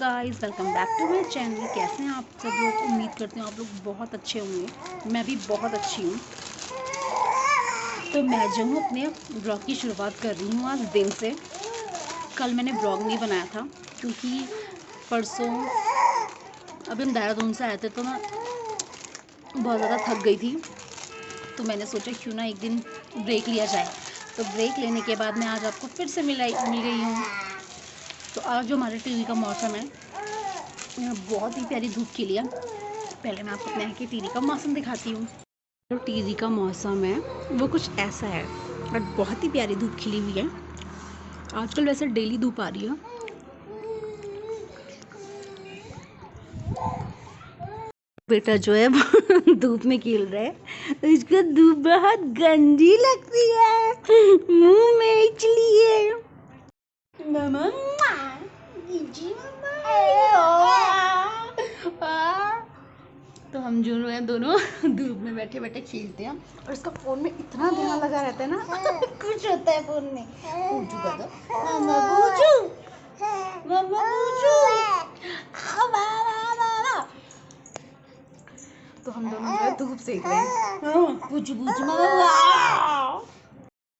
Guys welcome back to my channel. कैसे हैं आप सब लोग? उम्मीद करते हैं आप लोग बहुत अच्छे होंगे। मैं भी बहुत अच्छी हूँ। तो मैं जो हूँ अपने ब्लॉग की शुरुआत कर रही हूँ आज दिन से। कल मैंने ब्लॉग नहीं बनाया था क्योंकि परसों अभी हम देहरादून से आए थे तो मैं बहुत ज़्यादा थक गई थी। तो मैंने सोचा क्यों ना एक दिन ब्रेक लिया जाए। तो ब्रेक लेने के बाद मैं आज आपको फिर से मिल गई हूँ। तो आज जो हमारे टीवी का मौसम है, यहाँ बहुत ही प्यारी धूप खिली है। पहले मैं आपको अपने यहाँ की टीवी का मौसम दिखाती हूँ। जो टीवी का मौसम है वो कुछ ऐसा है और बहुत ही प्यारी धूप खिली हुई है। आजकल वैसे डेली धूप आ रही है। बेटा जो है वो धूप में खेल रहा है। इसको धूप बहुत गंदी लगती है, मुंह में इसलिए। मामा जी तो हम जो है दोनों धूप में बैठे बैठे खेलते हैं और इसका फोन में इतना धुआं लगा रहता है ना कुछ होता है फोन में। पूछू का दो मामा, पूछू मामा, पूछू तो हम दोनों जो है धूप सेक रहे हैं। पूछू पूछू मामा।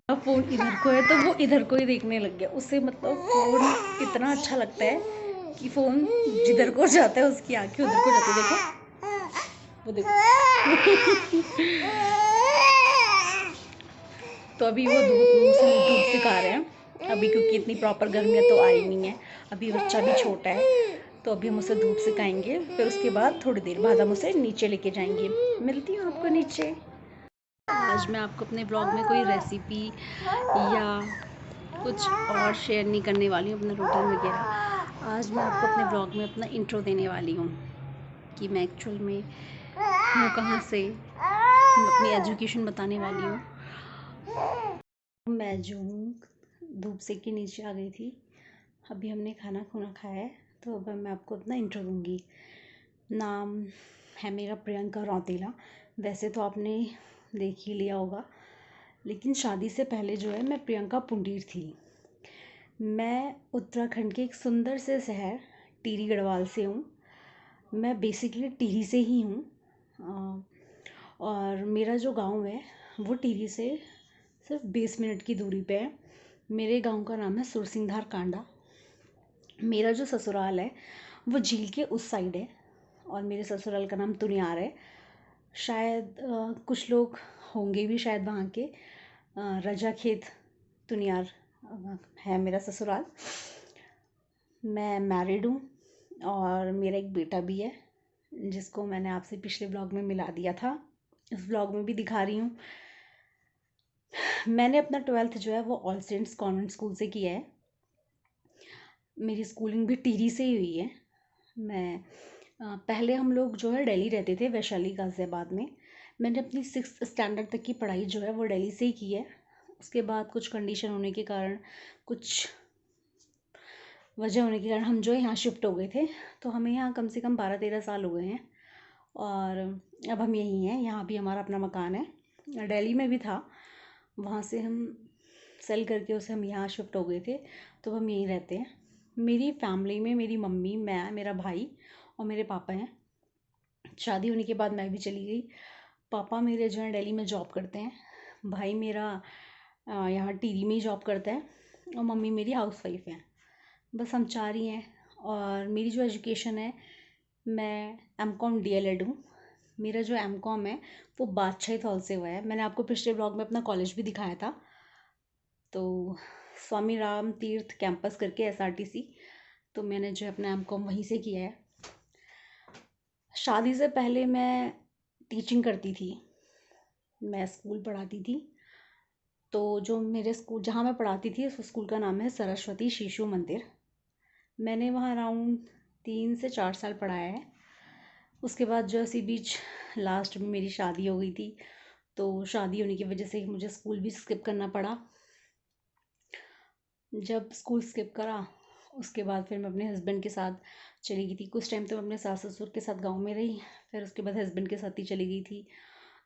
अब फोन इधर को है तो वो इधर को ही देखने लग गया। उसे मतलब फोन इतना अच्छा लगता है कि फोन जिधर को जाता है उसकी आंखें उधर को जाती है। देखो वो देखो। तो अभी वो धूप सिखा रहे हैं अभी, क्योंकि इतनी प्रॉपर गर्मियाँ तो आई नहीं है। अभी बच्चा भी छोटा है तो अभी हम उसे धूप सिखाएंगे, फिर उसके बाद थोड़ी देर बाद हम उसे नीचे लेके जाएंगे। मिलती हूँ आपको नीचे। आज मैं आपको अपने ब्लॉग में कोई रेसिपी या कुछ और शेयर नहीं करने वाली हूँ, अपना रूटीन वगैरह। आज मैं आपको अपने ब्लॉग में अपना इंट्रो देने वाली हूँ कि मैं एक्चुअल में हूँ कहाँ से, मैं अपनी एजुकेशन बताने वाली हूँ। मैं जो हूँ धूप से के नीचे आ गई थी। अभी हमने खाना खुना खाया है तो अब मैं आपको अपना इंट्रो दूँगी। नाम है मेरा प्रियंका रौतेला। वैसे तो आपने देख ही लिया होगा, लेकिन शादी से पहले जो है मैं प्रियंका पुंडीर थी। मैं उत्तराखंड के एक सुंदर से शहर टिहरी गढ़वाल से हूँ। मैं बेसिकली टिहरी से ही हूँ और मेरा जो गांव है वो टिहरी से सिर्फ 20 मिनट की दूरी पे है। मेरे गांव का नाम है सुरसिंगधार कांडा। मेरा जो ससुराल है वो झील के उस साइड है और मेरे ससुराल का नाम तुनियार है। शायद कुछ लोग होंगे भी शायद वहाँ के। रजा खेत तुनियार है मेरा ससुराल। मैं मैरिड हूँ और मेरा एक बेटा भी है जिसको मैंने आपसे पिछले ब्लॉग में मिला दिया था। इस ब्लॉग में भी दिखा रही हूँ। मैंने अपना 12th जो है वो ऑल सेंट्स कॉन्वेंट स्कूल से किया है। मेरी स्कूलिंग भी टिहरी से ही हुई है। मैं पहले हम लोग जो है दिल्ली रहते थे, वैशाली गाज़ियाबाद में। मैंने अपनी 6th स्टैंडर्ड तक की पढ़ाई जो है वो दिल्ली से ही की है। उसके बाद कुछ कंडीशन होने के कारण, कुछ वजह होने के कारण हम जो है यहाँ शिफ्ट हो गए थे। तो हमें यहाँ कम से कम 12-13 साल हो गए हैं और अब हम यहीं हैं। यहाँ भी हमारा अपना मकान है। दिल्ली में भी था, वहाँ से हम सेल करके उसे हम यहाँ शिफ्ट हो गए थे तो हम यहीं रहते हैं। मेरी फैमिली में मेरी मम्मी, मैं, मेरा भाई और मेरे पापा हैं। शादी होने के बाद मैं भी चली गई। पापा मेरे जो है दिल्ली में जॉब करते हैं। भाई मेरा यहाँ टिहरी में ही जॉब करता है और मम्मी मेरी हाउसवाइफ है। बस हम चार ही हैं। और मेरी जो एजुकेशन है, मैं एमकॉम डीएलएड हूँ। मेरा जो एमकॉम है वो बादशाही हॉल से हुआ है। मैंने आपको पिछले ब्लॉग में अपना कॉलेज भी दिखाया था। तो स्वामी राम तीर्थ कैंपस करके एसआरटीसी, तो मैंने जो है अपना एमकॉम वहीं से किया है। शादी से पहले मैं टीचिंग करती थी, मैं स्कूल पढ़ाती थी। तो जो मेरे स्कूल जहाँ मैं पढ़ाती थी उस स्कूल का नाम है सरस्वती शिशु मंदिर। मैंने वहाँ अराउंड 3 से 4 साल पढ़ाया है। उसके बाद जो इसी बीच लास्ट में मेरी शादी हो गई थी, तो शादी होने की वजह से मुझे स्कूल भी स्किप करना पड़ा। जब स्कूल स्किप करा उसके बाद फिर मैं अपने हस्बैंड के साथ चली गई थी। कुछ टाइम तो मैं अपने सास ससुर के साथ गांव में रही, फिर उसके बाद हस्बैंड के साथ ही चली गई थी।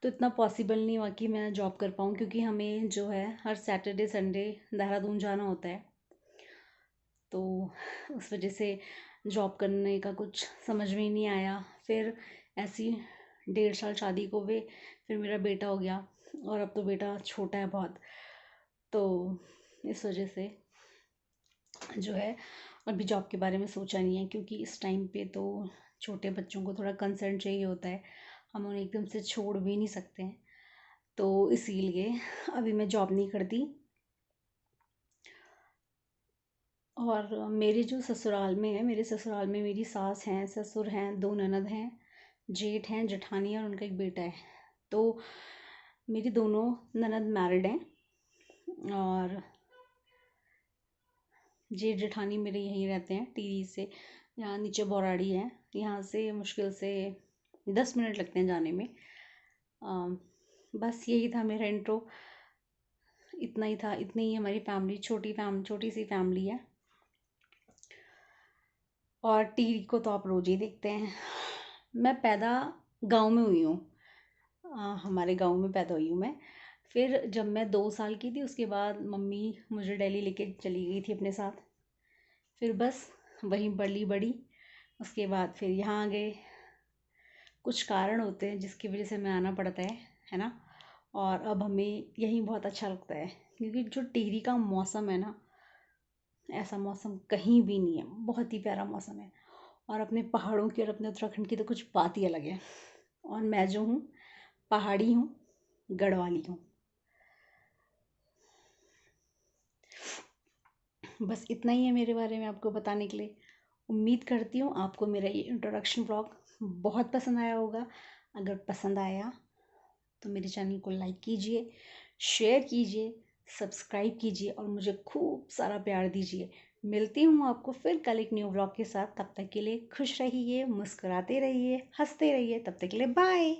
तो इतना पॉसिबल नहीं हुआ कि मैं जॉब कर पाऊँ, क्योंकि हमें जो है हर सैटरडे संडे देहरादून जाना होता है। तो उस वजह से जॉब करने का कुछ समझ में ही नहीं आया। फिर ऐसी 1.5 साल शादी को हुए, फिर मेरा बेटा हो गया, और अब तो बेटा छोटा है बहुत, तो इस वजह से जो है अभी जॉब के बारे में सोचा नहीं है, क्योंकि इस टाइम पे तो छोटे बच्चों को थोड़ा कंसर्न चाहिए होता है, हम उन्हें एकदम से छोड़ भी नहीं सकते हैं, तो इसीलिए अभी मैं जॉब नहीं करती। और मेरे जो ससुराल में है, मेरे ससुराल में मेरी सास हैं, ससुर हैं, 2 ननद हैं, जेठ हैं, जेठानी है, और उनका एक बेटा है। तो मेरी दोनों ननद मैरिड हैं, और जेठ जेठानी मेरे यहीं रहते हैं, टिहरी से, यहाँ नीचे बौराड़ी है, यहाँ से मुश्किल से 10 मिनट लगते हैं जाने में। बस यही था मेरा इंट्रो, इतना ही था, इतनी ही हमारी फैमिली, छोटी सी फैमिली है। और टिहरी को तो आप रोज ही देखते हैं। मैं पैदा गांव में हुई हूँ, हमारे गांव में पैदा हुई हूँ मैं। फिर जब मैं 2 साल की थी, उसके बाद मम्मी मुझे दिल्ली लेके चली गई थी अपने साथ। फिर बस वहीं पली बड़ी, उसके बाद फिर यहाँ आ गए। कुछ कारण होते हैं जिसकी वजह से हमें आना पड़ता है ना। और अब हमें यहीं बहुत अच्छा लगता है, क्योंकि जो टिहरी का मौसम है ना, ऐसा मौसम कहीं भी नहीं है, बहुत ही प्यारा मौसम है। और अपने पहाड़ों की और अपने उत्तराखंड की तो कुछ बात ही अलग है। और मैं जो हूँ, पहाड़ी हूँ, गढ़वाली हूँ। बस इतना ही है मेरे बारे में आपको बताने के लिए। उम्मीद करती हूँ आपको मेरा ये इंट्रोडक्शन ब्लॉग बहुत पसंद आया होगा। अगर पसंद आया तो मेरे चैनल को लाइक कीजिए, शेयर कीजिए, सब्सक्राइब कीजिए, और मुझे खूब सारा प्यार दीजिए। मिलती हूँ आपको फिर कल एक न्यू ब्लॉग के साथ। तब तक के लिए खुश रहिए, मुस्कुराते रहिए, हंसते रहिए। तब तक के लिए बाय।